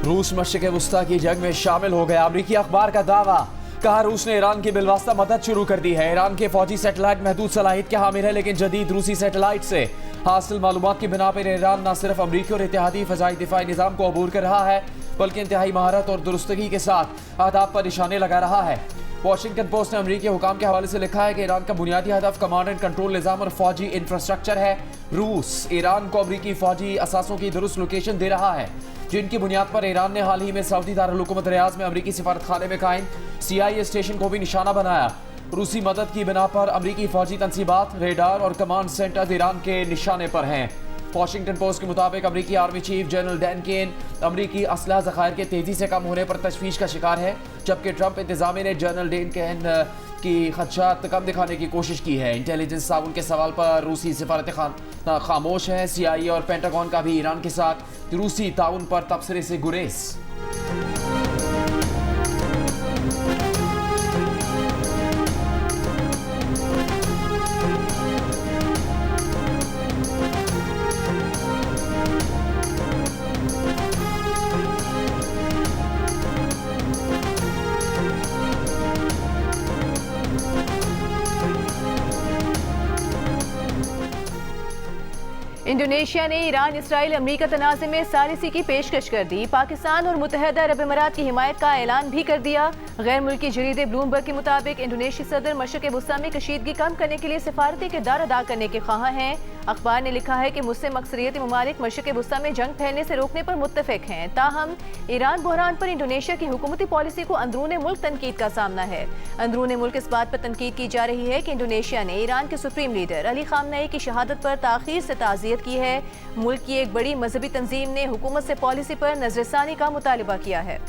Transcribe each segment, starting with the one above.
रूस मशरिक़ वुस्ता की जंग में शामिल हो गया। अमरीकी अखबार का दावा, कहा रूस ने ईरान की बिलवास्ता मदद शुरू कर दी है। ईरान के फौजी सैटेलाइट महदूद सलाहियत के हामिल है, लेकिन जदीद रूसी सैटेलाइट से हासिल मालूमात की बिना पर ईरान न सिर्फ अमरीकी और इत्तेहादी फ़ज़ाई दिफाई निज़ाम को अबूर कर रहा है, बल्कि इंतहाई महारत और दुरुस्तगी के साथ अहदाफ पर निशाने लगा रहा है। वॉशिंगटन पोस्ट ने अमरीकी हुकाम के हवाले से लिखा है कि ईरान का बुनियादी हदफ कमांड एंड कंट्रोल निज़ाम और फौजी इंफ्रास्ट्रक्चर है। रूस ईरान को अमरीकी फौजी असासों की दुरुस्त लोकेशन दे रहा है, जिनकी बुनियाद पर ईरान ने हाल ही में सऊदी दारुल हुकूमत रियाद में अमरीकी सिफारत खाने में कायम CIA स्टेशन को भी निशाना बनाया। रूसी मदद की बिना पर अमरीकी फौजी तनसीबात, रेडार और कमांड सेंटर ईरान के निशाने पर हैं। वॉशिंगटन पोस्ट के मुताबिक अमरीकी army chief general Dan Caine अमरीकी असलहा ज़खायर के तेजी से कम होने पर तशवीश का शिकार है, जबकि ट्रंप इंतजामिया ने जनरल डैन केन की खदशात कम दिखाने की कोशिश की है। इंटेलिजेंस ताउन के सवाल पर रूसी सिफारत खाना खामोश है। CIA और पेंटागन का भी ईरान के साथ रूसी ताउन पर तबसरे से गुरेज। इंडोनेशिया ने ईरान इसराइल अमरीका तनाज़े में सालिसी की पेशकश कर दी। पाकिस्तान और मुत्तहदा अरब अमीरात की हिमायत का ऐलान भी कर दिया। गैर मुल्की जरीदे ब्लूमबर्ग के मुताबिक इंडोनेशियाई सदर मशरिक़ वुस्ता में कशीदगी कम करने के लिए सिफारती किरदार अदा करने के ख्वाह हैं। अखबार ने लिखा है कि मुस्लिम अक्सरियती ममालिक मशरिक़ वुस्ता में जंग फैलने से रोकने पर मुत्तफिक हैं। ताहम ईरान बहरान पर इंडोनेशिया की हुकूमती पॉलिसी को अंदरून मुल्क तनकीद का सामना है। अंदरून मुल्क इस बात पर तनकीद की जा रही है कि इंडोनेशिया ने ईरान के सुप्रीम लीडर अली खामनेई की शहादत पर ताख़ीर से ताज़ियत की है। मुल्क की एक बड़ी मजहबी तंजीम ने हुकूमत से पॉलिसी पर नजरसानी का मुतालिबा किया है।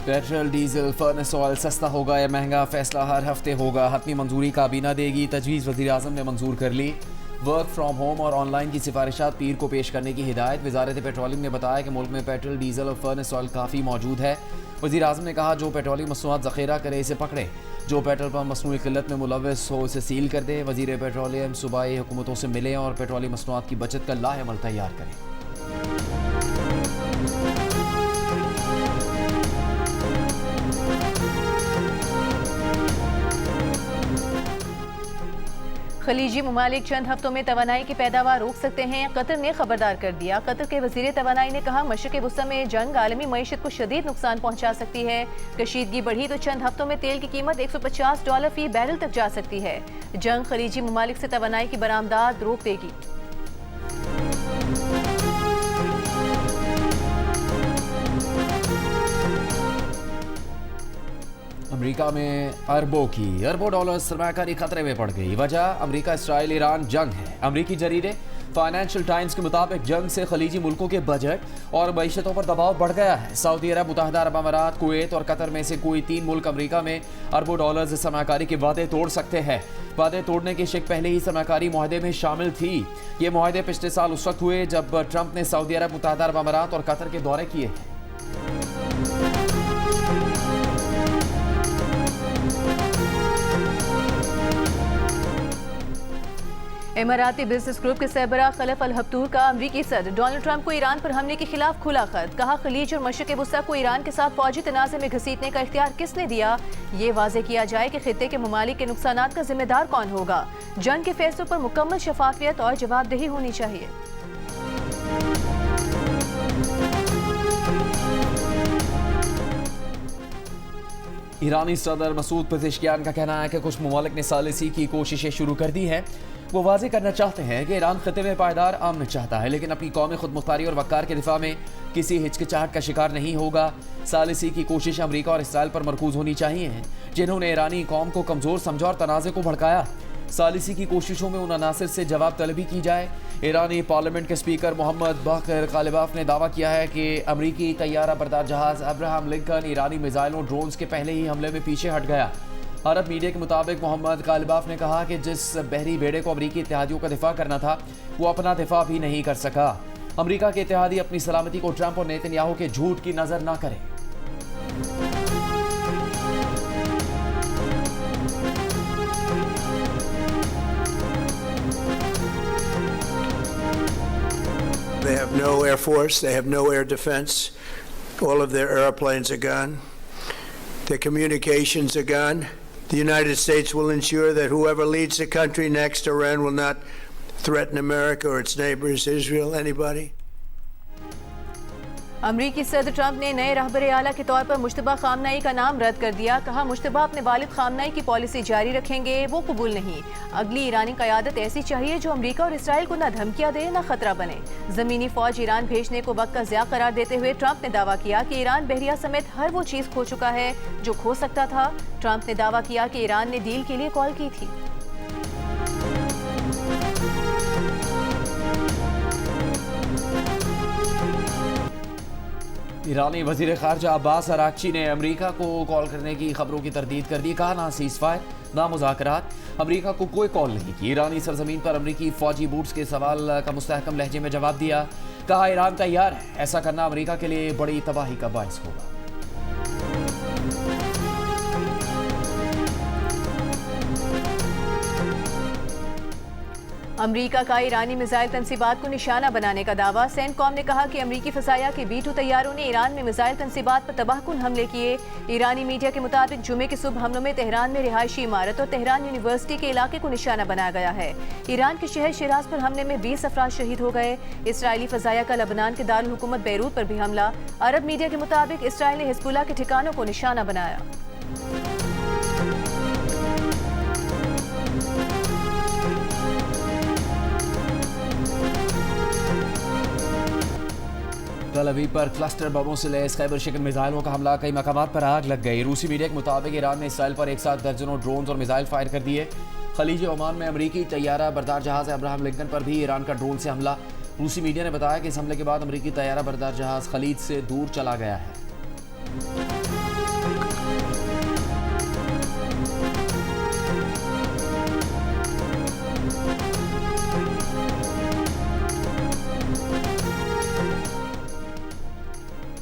पेट्रोल, डीजल, फर्नेस ऑयल सस्ता होगा या महंगा, फैसला हर हफ्ते होगा। हतमी मंजूरी काबीना देगी। तजवीज़ वज़ीर-ए-आज़म ने मंजूर कर ली। वर्क फ्राम होम और ऑनलाइन की सिफारिशात पीर को पेश करने की हिदायत। वज़ारत पेट्रोलियम ने बताया कि मुल्क में पेट्रोल, डीजल और फर्नेस ऑयल काफ़ी मौजूद है। वज़ीर-ए-आज़म ने कहा, जो पेट्रोलियम मसनूआत ज़ख़ीरा करे इसे पकड़े, जो पेट्रोल पंप मसनूई क़िल्लत में मुलव्वस हो इसे सील कर दे। वज़ीर पेट्रोलियम सूबाई हुकूमतों से मिलें और पेट्रोलियम मसनूआत की बचत का लाहेअमल तैयार करें। खलीजी ममालिक चंद हफ्तों में तवानाई की पैदावार रोक सकते हैं, कतर ने खबरदार कर दिया। कतर के वज़ीर तवानाई ने कहा, मशरिक़ वुस्ता में जंग आलमी मईशत को शदीद नुकसान पहुंचा सकती है। कशीदगी बढ़ी तो चंद हफ्तों में तेल की कीमत $150 फी बैरल तक जा सकती है। जंग खलीजी ममालिक से तवानाई की बरामदात रोक देगी। अमेरिका में अरबों डॉलर सरमायाकारी खतरे में पड़ गई। वजह अमेरिका इसराइल ईरान जंग है। अमेरिकी जरीदे फाइनेंशियल टाइम्स के मुताबिक जंग से खलीजी मुल्कों के बजट और मईशतों पर दबाव बढ़ गया है। सऊदी अरब, मुत्तहदा अरब अमीरात, कुवैत और कतर में से कोई 3 मुल्क अमेरिका में अरबों डॉलर सरमायाकारी के वादे तोड़ सकते हैं। वादे तोड़ने की शिक पहले ही सरमायाकारी मुआहदे में शामिल थी। ये मुआहदे पिछले साल उस वक्त हुए जब ट्रंप ने सऊदी अरब, मुत्तहदा अरब अमीरात और कतर के दौरे किए हैं। इमाराती बिजनेस ग्रुप के सरबराह खलफ अल हब्तूर का अमरीकी सदर डोनाल्ड ट्रंप को ईरान पर हमले के खिलाफ खुला खत। कहा, खलीज और मशरिक़ वुस्ता को ईरान के साथ फौजी तनाज़े में घसीटने का इख्तियार किसने दिया? ये वाज़ेह किया जाए कि खित्ते के ममालिक के नुकसानात का जिम्मेदार कौन होगा। जंग के फैसलों पर मुकम्मल शफाफियत और जवाबदेही होनी चाहिए। ईरानी सदर मसूद पेज़ेश्कियान का कहना है कि कुछ ममालिक ने सालिसी की कोशिशें शुरू कर दी हैं। वो वाज़ेह करना चाहते हैं कि ईरान खित्ते में पायदार अमन चाहता है, लेकिन अपनी कौमी खुदमुख्तारी और वक़ार के दिफा में किसी हिचकिचाहट का शिकार नहीं होगा। सालिसी की कोशिश अमरीका और इसराइल पर मरकूज होनी चाहिए, जिन्होंने ईरानी कौम को कमज़ोर समझा और तनाज़े को भड़काया। सालिसी की कोशिशों में उन अनासर से जवाब तलबी की जाए। ईरानी पार्लियामेंट के स्पीकर मोहम्मद बाक़िर ग़ालिबाफ ने दावा किया है कि अमरीकी तैयारा बरदार जहाज़ अब्राहम लिंकन ईरानी मिसाइलों ड्रोन्स के पहले ही हमले में पीछे हट गया। अरब मीडिया के मुताबिक मोहम्मद ग़ालिबाफ ने कहा कि जिस बहरी बेड़े को अमरीकी इत्तेहादियों का दिफा करना था, वो अपना दिफा भी नहीं कर सका। अमरीका के इत्तेहादी अपनी सलामती को ट्रंप और नेतन्याहू के झूठ की नज़र न करें। They have no air force. They have no air defense. All of their airplanes are gone. Their communications are gone. The United States will ensure that whoever leads the country next, Iran will not threaten America or its neighbors, Israel, anybody. अमरीकी सदर Trump ने नए रहबर आला के तौर पर मुश्तबा खामनाई का नाम रद्द कर दिया। कहा मुश्तबा अपने वालिद खामनाई की पॉलिसी जारी रखेंगे, वो कबूल नहीं। अगली ईरानी क़यादत ऐसी चाहिए जो अमरीका और इसराइल को न धमकियां दे न खतरा बने। ज़मीनी फौज ईरान भेजने को वक्त का ज़िया करार देते हुए ट्रंप ने दावा किया कि ईरान बहरिया समेत हर वो चीज़ खो चुका है जो खो सकता था। ट्रंप ने दावा किया कि ईरान ने डील के लिए कॉल की थी। ईरानी वजीर खारजा अब्बास अराक्ची ने अमरीका को कॉल करने की खबरों की तरदीद कर दी। कहा ना सीज़ फायर ना मुज़ाकरात, अमरीका को कोई कॉल नहीं की। ईरानी सरजमीन पर अमरीकी फौजी बूट्स के सवाल का मुस्तहकम लहजे में जवाब दिया। कहा ईरान तैयार है, ऐसा करना अमरीका के लिए बड़ी तबाही का बाइस होगा। अमरीका का ईरानी मिसाइल तनसीबात को निशाना बनाने का दावा। सेंटकॉम ने कहा कि अमरीकी फसाया के B-2 तैयारों ने ईरान में मिसाइल तनसीबात पर तबाहकुन हमले किए। ईरानी मीडिया के मुताबिक जुमे की सुबह हमलों में तेहरान में रिहायशी इमारत और तेहरान यूनिवर्सिटी के इलाके को निशाना बनाया गया है। ईरान के शहर शिराज पर हमले में 20 अफराद शहीद हो गए। इसराइली फजाया का लबनान के दारुल हुकूमत बैरूत पर भी हमला। अरब मीडिया के मुताबिक इसराइल ने हिजबुल्लाह के ठिकानों को निशाना बनाया। तल अवीव पर क्लस्टर बमों से लैस खैबर शिकन मिसाइलों का हमला, कई मकामात पर आग लग गई। रूसी मीडिया के मुताबिक ईरान ने इसराइल पर एक साथ दर्जनों ड्रोन और मिसाइल फायर कर दिए। खलीज ओमान में अमरीकी तैयारा बरदार जहाज अब्राहम लिंकन पर भी ईरान का ड्रोन से हमला। रूसी मीडिया ने बताया कि इस हमले के बाद अमरीकी तैयारा बरदार जहाज खलीज से दूर चला गया है।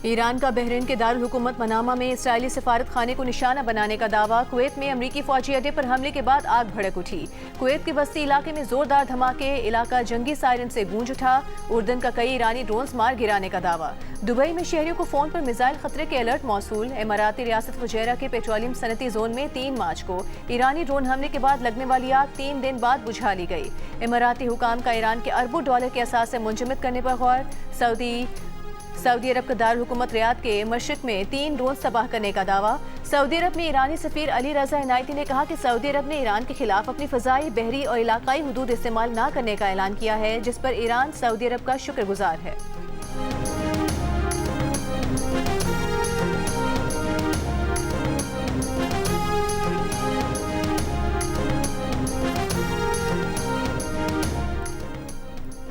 ईरान का बहरीन के दारुल हुकूमत मनामा में इसराइली सफारत खाने को निशाना बनाने का दावा। कुवैत में अमरीकी फौजी अड्डे पर हमले के बाद आग भड़क उठी। कुवैत के बस्ती इलाके में जोरदार धमाके, इलाका जंगी सायरन से गूंज उठा। उर्दन का कई ईरानी ड्रोन्स मार गिराने का दावा। दुबई में शहरियों को फोन पर मिसाइल खतरे के अलर्ट मौसूल। इमाराती रियासत फुजैरा के पेट्रोलियम सनती जोन में 3 मार्च को ईरानी ड्रोन हमले के बाद लगने वाली आग 3 दिन बाद बुझा ली गई। इमाराती हुकाम का ईरान के अरबों डॉलर के असास से मुंजमद करने पर गौर। सऊदी अरब का दारुल हुकूमत रियाद के मशरिक में 3 ड्रोन तबाह करने का दावा। सऊदी अरब में ईरानी सफीर अली रजा इनायती ने कहा कि सऊदी अरब ने ईरान के खिलाफ अपनी फ़ज़ाई, बहरी और इलाकाई हुदूद इस्तेमाल न करने का ऐलान किया है, जिस पर ईरान सऊदी अरब का शुक्रगुजार है।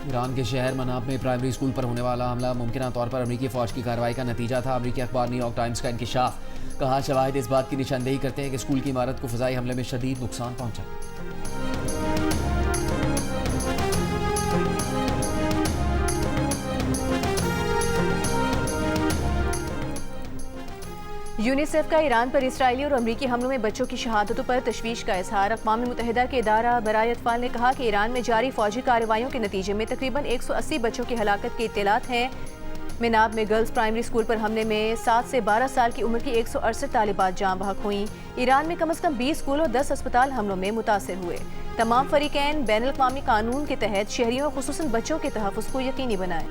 ईरान के शहर मनाब में प्राइमरी स्कूल पर होने वाला हमला मुमकिन तौर पर अमरीकी फौज की कार्रवाई का नतीजा था। अमरीकी अखबार न्यूयॉर्क टाइम्स का इंकिशाफ। कहा शवाहिद इस बात की निशानदेही करते हैं कि स्कूल की इमारत को फ़ज़ाई हमले में शदीद नुकसान पहुंचा। यूनिसेफ का ईरान पर इसराइली और अमरीकी हमलों में बच्चों की शहादतों पर तशवीश का इजहार। अक़वाम मुत्तहिदा के इदारा बराए अतफ़ाल ने कहा कि ईरान में जारी फौजी कार्रवाइयों के नतीजे में तकरीबन 180 बच्चों की हलाकत की इत्तलात हैं। मिनाब में गर्ल्स प्राइमरी स्कूल पर हमले में 7 से 12 साल की उम्र की 168 तालिबात जाँ बहक हुई। ईरान में कम अज़ कम 20 स्कूल और 10 अस्पताल हमलों में मुतासिर हुए। तमाम फरीकैन बैनुल अक़वामी कानून के तहत शहरियों खुसूसन बच्चों के तहफ़्फ़ुज़ को यकीनी बनाएं।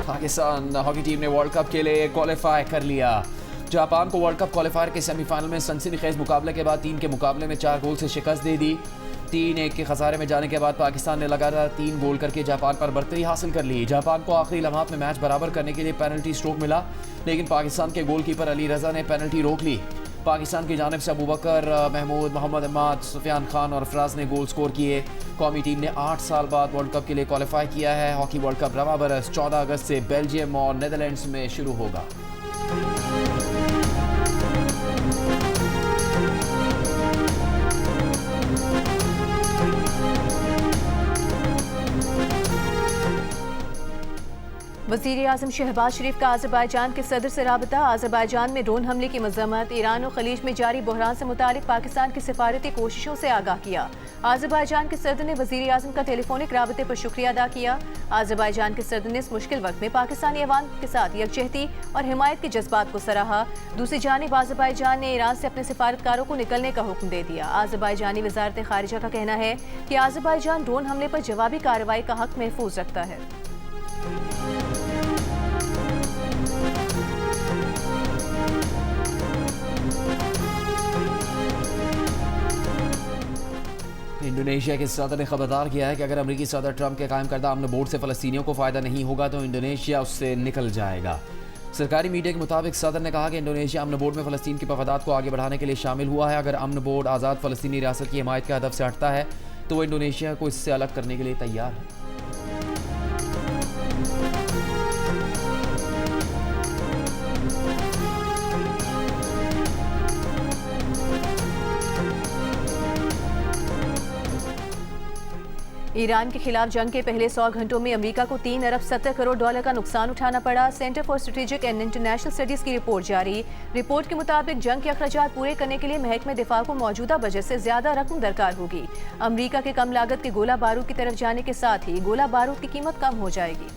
पाकिस्तान हॉकी टीम ने वर्ल्ड कप के लिए क्वालिफाई कर लिया। जापान को वर्ल्ड कप क्वालिफायर के सेमीफाइनल में सनसनीखेज मुकाबले के बाद 3 के मुकाबले में 4 गोल से शिकस्त दे दी। 3-1 के खसारे में जाने के बाद पाकिस्तान ने लगातार 3 गोल करके जापान पर बढ़तरी हासिल कर ली। जापान को आखिरी लम्हात में मैच बराबर करने के लिए पेनल्टी स्ट्रोक मिला, लेकिन पाकिस्तान के गोलकीपर अली रजा ने पेनल्टी रोक ली। पाकिस्तान की जानिब से अबू बकर, महमूद, मोहम्मद अहमद, सुफियान खान और अफराज ने गोल स्कोर किए। कौमी टीम ने 8 साल बाद वर्ल्ड कप के लिए क्वालिफाई किया है। हॉकी वर्ल्ड कप रवा बरस 14 अगस्त से बेल्जियम और नीदरलैंड्स में शुरू होगा। वज़ीर आज़म शहबाज शरीफ का अज़रबैजान के सदर से राबता। अज़रबैजान में ड्रोन हमले की मज़म्मत। ईरान और खलीज में जारी बहरान से मुतालिक पाकिस्तान की सिफारती कोशिशों से आगाह किया। अज़रबैजान के सदर ने वज़ीर आज़म का टेलीफोनिक राबते पर शुक्रिया अदा किया। अज़रबैजान के सदर ने इस मुश्किल वक्त में पाकिस्तानी अवाम के साथ यकजहती और हिमायत के जज्बात को सराहा। दूसरी जानिब अज़रबैजान ने ईरान से अपने सिफारतकारों को निकलने का हुक्म दे दिया। अज़रबैजानी वज़ारत ख़ारिजा का कहना है कि अज़रबैजान ड्रोन हमले पर जवाबी कार्रवाई का हक महफूज रखता है। इंडोनेशिया के सदर ने खबरदार किया है कि अगर अमेरिकी सदर ट्रंप के कायम करदा अमन बोर्ड से फ़लस्तीनियों को फ़ायदा नहीं होगा तो इंडोनेशिया उससे निकल जाएगा। सरकारी मीडिया के मुताबिक सदर ने कहा कि इंडोनेशिया अमन बोर्ड में फ़लस्तीन की मफादात को आगे बढ़ाने के लिए शामिल हुआ है। अगर अमन बोर्ड आज़ाद फ़लस्तीनी रियासत की हिमायत के हदफ से हटता है तो वो इंडोनेशिया को इससे अलग करने के लिए तैयार है। ईरान के खिलाफ जंग के पहले 100 घंटों में अमेरिका को 3 अरब 70 करोड़ डॉलर का नुकसान उठाना पड़ा। Centre for strategic and international studies की रिपोर्ट जारी। रिपोर्ट के मुताबिक जंग के अखराजात पूरे करने के लिए महकमे दिफा को मौजूदा बजट से ज्यादा रकम दरकार होगी। अमेरिका के कम लागत के गोला बारूद की तरफ जाने के साथ ही गोला बारूद की कीमत कम हो जाएगी।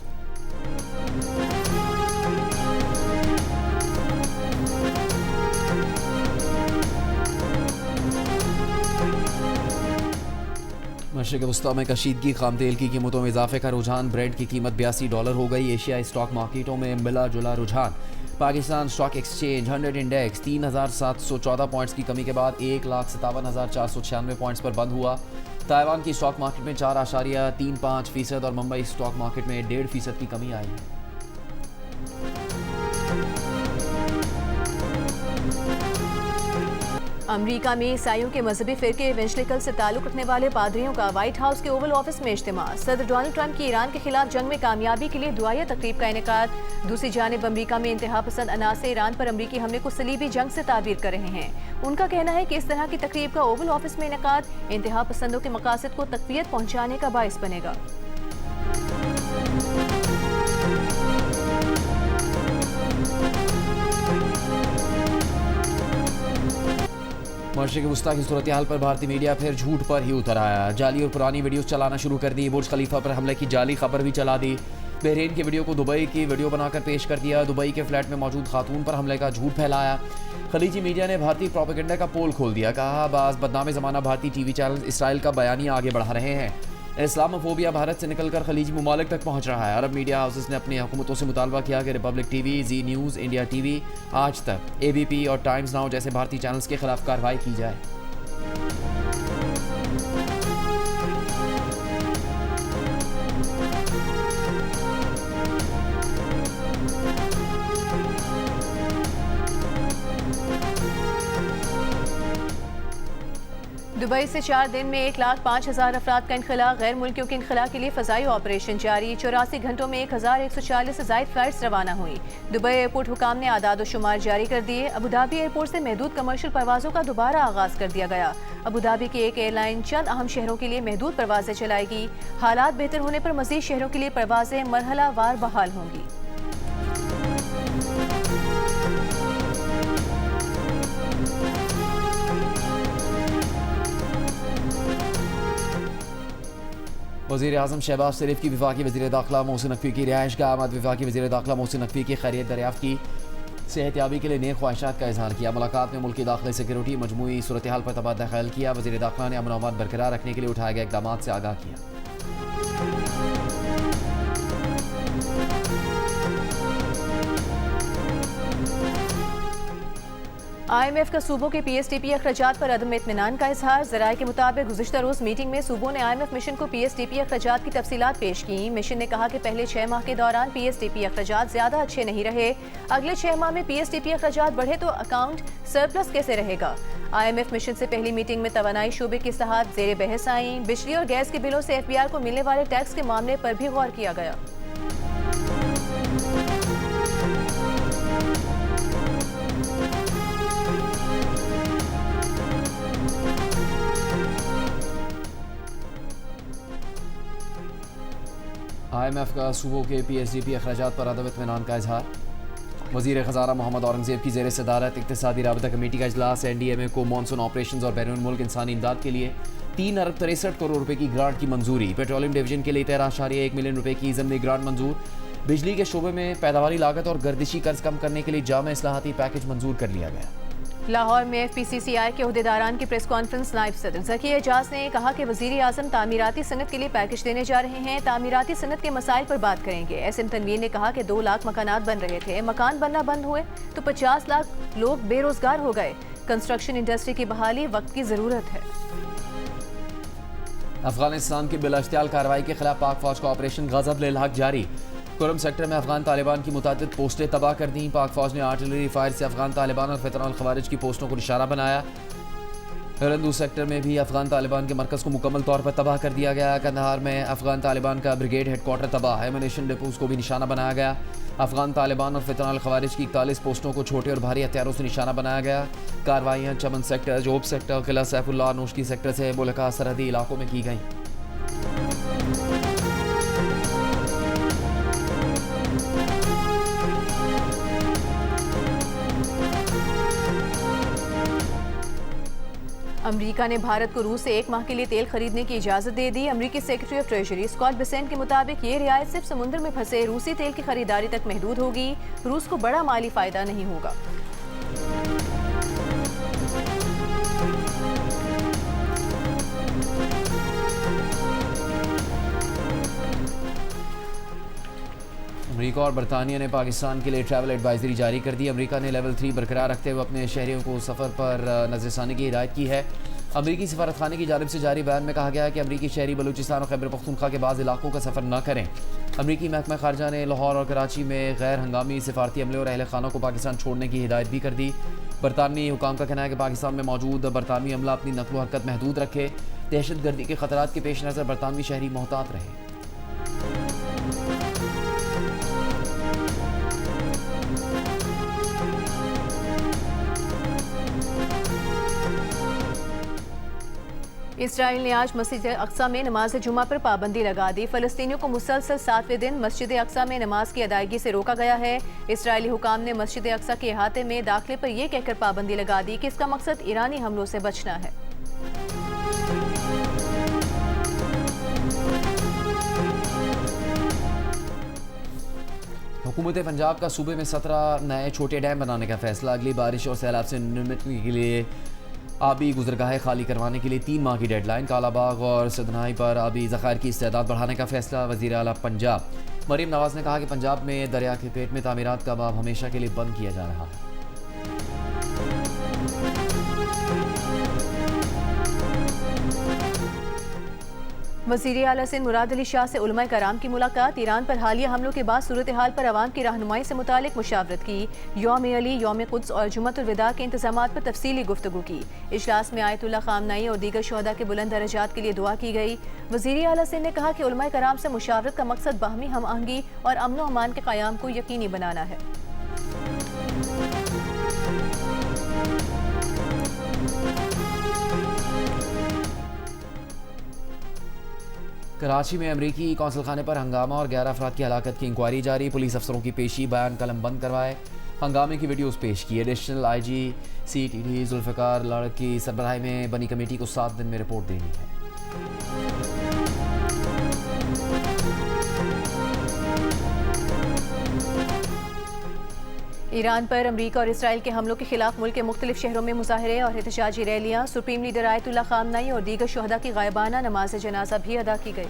मशरिक़ वस्ता में कशीदगी खाम तेल की कीमतों में इजाफे का रुझान। ब्रेंट की कीमत $82 हो गई। एशियाई स्टॉक मार्केटों में मिला जुला रुझान। Pakistan stock exchange 100 index 3,714 points की कमी के बाद 1,57,496 पॉइंट्स पर बंद हुआ। ताइवान की स्टॉक मार्केट में 4.35% और मुंबई स्टॉक मार्केट में 1.5% की कमी आई है। अमेरिका में ईसाइयों के मजहबी फिरके इवेंजलिकल से ताल्लुक रखने वाले पादरियों का व्हाइट हाउस के ओवल ऑफिस में इज्तिमा। सदर डोनाल्ड ट्रंप की ईरान के खिलाफ जंग में कामयाबी के लिए दुआया तकरीब का इनेकाद। दूसरी जानिब अमेरिका में इंतहा पसंद अनासर ईरान पर अमेरिकी हमले को सलीबी जंग से ताबीर कर रहे हैं। उनका कहना है कि इस तरह की तकरीब का ओवल ऑफिस में इनेकाद इंतहा पसंदों के मकासद को तक़वियत पहुँचाने का बाइस बनेगा। मशरिक़ वस्ता की सूरत हाल पर भारतीय मीडिया फिर झूठ पर ही उतर आया। जाली और पुरानी वीडियोस चलाना शुरू कर दी। बुर्ज खलीफा पर हमले की जाली खबर भी चला दी। बहरीन की वीडियो को दुबई की वीडियो बनाकर पेश कर दिया। दुबई के फ्लैट में मौजूद खातून पर हमले का झूठ फैलाया। खलीजी मीडिया ने भारतीय प्रोपेगेंडा का पोल खोल दिया। कहा बाज़ बदनाम ज़माना भारतीय टीवी चैनल इसराइल का बयानिया आगे बढ़ा रहे हैं। इस्लामोफोबिया भारत से निकलकर खलीजी ममालिक तक पहुंच रहा है। अरब मीडिया हाउसेस ने अपनी हुकूमतों से मुतालबा किया कि रिपब्लिक टीवी, जी न्यूज़, इंडिया टीवी, आज तक, ABP और टाइम्स नाउ जैसे भारतीय चैनल्स के खिलाफ कार्रवाई की जाए। दुबई से 4 दिन में 1,05,000 अफराद का इनखला। गैर मुल्कियों के इनखला के लिए फ़ज़ाई ऑपरेशन जारी। 84 घंटों में 1,140 से ज़ायद फ़्लाइट्स रवाना हुई। दुबई एयरपोर्ट हुकाम ने आदाद व शुमार जारी कर दिए। अबूधाबी एयरपोर्ट से महदूद कमर्शियल परवाज़ों का दोबारा आगाज़ कर दिया गया। अबूधाबी की एक एयरलाइन चंद अहम शहरों के लिए महदूद परवाज़ें चलाएगी। हालात बेहतर होने पर मज़ीद शहरों के लिए परवाज़ें मरहलावार बहाल होंगी। वज़ीर आज़म शहबाज शरीफ की वफाकी वज़ीर दाखिला मोहसिन नकवी की रिहाइश का आमद। वफाकी वज़ीर दाखिला मोहसिन नकवी की खैरियत दरियाफ्त की। सेहतयाबी के लिए नेक ख्वाहिशात का इजहार किया। मुलाकात में मुल्की दाखिले सिक्योरिटी मजमूई सूरत हाल पर तबादला ख्याल किया। वज़ीर दाखिला ने अमन और अमान बरकरार रखने के लिए उठाए गए इक़दामात से आगाह किया। IMF का सूबों के PSDP अखराजात पर अदम इत्मीनान का इजहार। ज़राए के मुताबिक गुज़िश्ता रोज़ मीटिंग में सूबों ने IMF मिशन को PSDP अखराजात की तफसीलात पेश की। मिशन ने कहा कि पहले 6 माह के दौरान PSDP अखराजात ज़्यादा अच्छे नहीं रहे। अगले 6 माह में PSDP अखराजात बढ़े तो अकाउंट सरप्लस कैसे रहेगा। IMF मिशन से पहली मीटिंग में तवानाई शोबे की इस्लाहात ज़ेर बहस आई। बिजली और गैस के बिलों से FBR को मिलने वाले टैक्स के मामले पर भी गौर किया गया। IMF का सूबों के PSDP अखराजात पर अदम इत्मीनान का इजहार। वज़ीर ख़ज़ाना मोहम्मद औरंगज़ेब की ज़ेर सदारत इक़्तिसादी राबता कमेटी का इजलास। NDMA को मानसून ऑपरेशन और बैरून मुल्क इंसानी इमदाद के लिए 3 अरब 63 करोड़ रुपए की ग्रांट की मंजूरी। पेट्रोलियम डिवीजन के लिए 13.1 मिलियन रुपए की ज़मनी ग्रांट मंजूर। बिजली के शोबे में पैदावारी लागत और गर्दिशी कर्ज कम करने के लिए जामा इस्लाहाती पैकेज मंजूर कर लिया गया। लाहौर में FPCCI के अहदेदारान की प्रेस कॉन्फ्रेंस। नायब सदर ज़की एजाज ने कहा कि वज़ीर आज़म तामीराती सनत के लिए पैकेज देने जा रहे हैं। तामीराती सनत के मसाइल पर बात करेंगे। SM तनवीर ने कहा कि 2 लाख मकानात बन रहे थे, मकान बनना बंद हुए तो 50 लाख लोग बेरोजगार हो गए। कंस्ट्रक्शन इंडस्ट्री की बहाली वक्त की ज़रूरत है। अफगानिस्तान की बिलाश्तियाल कार्रवाई के खिलाफ पाक फौज का ऑपरेशन गज़ब लिल्हक जारी। कुरम सेक्टर में अफगान तालिबान की मुतादिद पोस्टें तबाह कर दी। पाक फौज ने आर्टिलरी फायर से अफगान तालिबान और फितरन खवारिज की पोस्टों को निशाना बनाया। रंदू सेक्टर में भी अफगान तालिबान के मरकज़ को मुकम्मल तौर पर तबाह कर दिया गया। कंधार में अफगान तालिबान का ब्रिगेड हेडक्वार्टर तबाह। एमुनेशन डिपोज को भी निशाना बनाया गया। अफगान तालिबान और फितरन खवारिज की 41 पोस्टों को छोटे और भारी हथियारों से निशाना बनाया गया। कार्रवाइयाँ चमन सेक्टर, जोब सेक्टर, किला सैफुल्लाह नोशकी सेक्टर से मुल्का सरहदी इलाकों में की गई। अमेरिका ने भारत को रूस से 1 माह के लिए तेल खरीदने की इजाजत दे दी। अमेरिकी secretary of treasury Scott Bessent के मुताबिक ये रियायत सिर्फ समुद्र में फंसे रूसी तेल की खरीदारी तक महदूद होगी। रूस को बड़ा माली फायदा नहीं होगा। अमेरिका और बरतानिया ने पाकिस्तान के लिए ट्रैवल एडवाइजरी जारी कर दी। अमेरिका ने लेवल 3 बरकरार रखते हुए अपने शहरियों को सफ़र पर नज़रसानी की हिदायत की है। अमेरिकी सफारतखाने की जानिब से जारी बयान में कहा गया है कि अमेरिकी शहरी बलूचिस्तान और खैबर पख्तूनख्वा के बाद इलाकों का सफ़र न करें। अमेरिकी महकमा खारजा ने लाहौर और कराची में गैर हंगामी सिफारती अमले और अहल खानों को पाकिस्तान छोड़ने की हिदायत भी कर दी। बरतानवी हुकाम का कहना है कि पाकिस्तान में मौजूद बरतानवी अमला अपनी नकलो हरकत महदूद रखे। दहशत गर्दी के खतरात के पेश नज़र बरतानवी शहरी मोहतात रहे। इसराइल ने आज मस्जिद अक्सा में नमाज जुमा पर पाबंदी लगा दी। फ़लस्तीनियों को मुसलसल 7वें दिन मस्जिद अक्सा में नमाज की अदायगी से रोका गया है। इसराइली हुकाम ने मस्जिद अक्सा के अहाते में दाखिले पर यह कहकर पाबंदी लगा दी कि इसका मकसद ईरानी हमलों से बचना है। हुकूमत पंजाब का सूबे में 17 नए छोटे डैम बनाने का फैसला। अगली बारिश और सैलाब से निपटने के लिए आबी गुजरगाहें खाली करवाने के लिए 3 माह की डेडलाइन। कालाबाग और सदनाई पर आबी ज़खायर की इस्तेदाद बढ़ाने का फैसला। वज़ीर आला पंजाब मरीम नवाज ने कहा कि पंजाब में दरिया के पेट में तामीरात का बाब हमेशा के लिए बंद किया जा रहा है। वज़ीर आला सिंध मुराद अली शाह से उलमाए कराम की मुलाकात। ईरान पर हालिया हमलों के बाद सूरत हाल पर अवाम की रहनुमाई से मुतालिक मुशावरत की। यौम अली, यौम कुद्स और जुम्मतुल विदा के इंतजामात पर तफसीली गुफ्तगू की। इजलास में आयतुल्लाह खामनाई और दीगर शहदा के बुलंद दरजात के लिए दुआ की गई। वज़ीर आला सिंध ने कहा कि उलमाए कराम से मुशावरत का मकसद बाहमी हम आहंगी और अमन व अमान के क़याम को यकीनी बनाना है। कराची में अमरीकी कौंसल खाने पर हंगामा और 11 अफराद की हलाकत की इंक्वायरी जारी। पुलिस अफसरों की पेशी, बयान कलम बंद करवाए। हंगामे की वीडियोस पेश की। एडिशनल IG CTD जुल्फ़िकार लड़क की सरबराही में बनी कमेटी को 7 दिन में रिपोर्ट देनी है। ईरान पर अमरीका और इसराइल के हमलों के खिलाफ मुल्क के मुख्तलिफ शहरों में मुजाहरे और एहतजाजी रैलियाँ। सुप्रीम लीडर आयतुल्लाह खामनाई और दीगर शहदा की गायबाना नमाज जनाजा भी अदा की गई।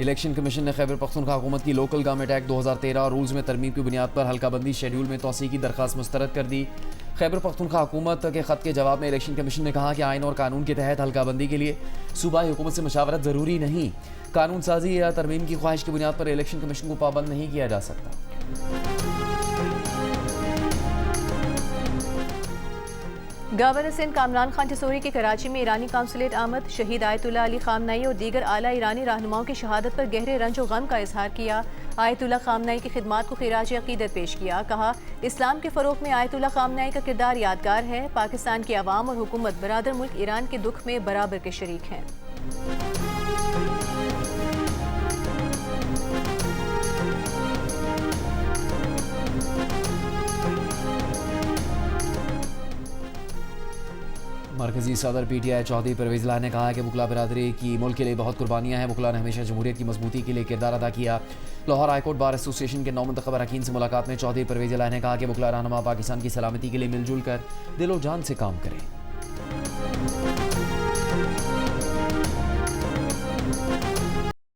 इलेक्शन कमीशन ने खैबर पख्तूनख्वा हुकूमत की लोकल गवर्नमेंट एक्ट 2013 और रूल्स में तरमीम की बुनियाद पर हल्काबंदी शेड्यूल में तोसी की दरख्वास्त मुस्तरद कर दी। खैबर पख्तूनख्वा हुकूमत के खत के जवाब में इलेक्शन कमीशन ने कहा कि आइन और कानून के तहत हल्काबंदी के लिए सूबाई हुकूमत से मशावरत ज़रूरी नहीं। कानून साजी या तरमीम की ख्वाहिश की बुनियाद पर इलेक्शन कमीशन को पाबंद नहीं किया जा सकता। गवर्नर सिंध कामरान खान टिसोरी की कराची में ईरानी काउंसलेट आमद, शहीद आयतुल्लाह अली खामनाई और दीगर आला ईरानी रहनुमाओं की शहादत पर गहरे रंज और गम का इजहार किया। आयतुल्लाह खामनाई की खिदमात को खिराज अकीदत पेश किया। कहा, इस्लाम के फ़रोग़ में आयतुल्लाह खामनाई का किरदार यादगार है। पाकिस्तान की आवाम और हुकूमत बरादर मुल्क ईरान के दुख में बराबर के शरीक हैं। मरकजी सदर PTI चौधरी परवेज लान ने कहा है कि वकला बरादरी की मुल्क के लिए बहुत कुर्बानियाँ हैं। वकला ने हमेशा जमहूरियत की मजबूती के लिए किरदार अदा किया। लाहौर हाईकोर्ट बार एसोसिएशन के नौमंतखब अरकान से मुलाकात में चौधरी परवेज लान ने कहा कि वकला रहनुमा पाकिस्तान की सलामती के लिए मिलजुल कर दिलो जान से काम करें।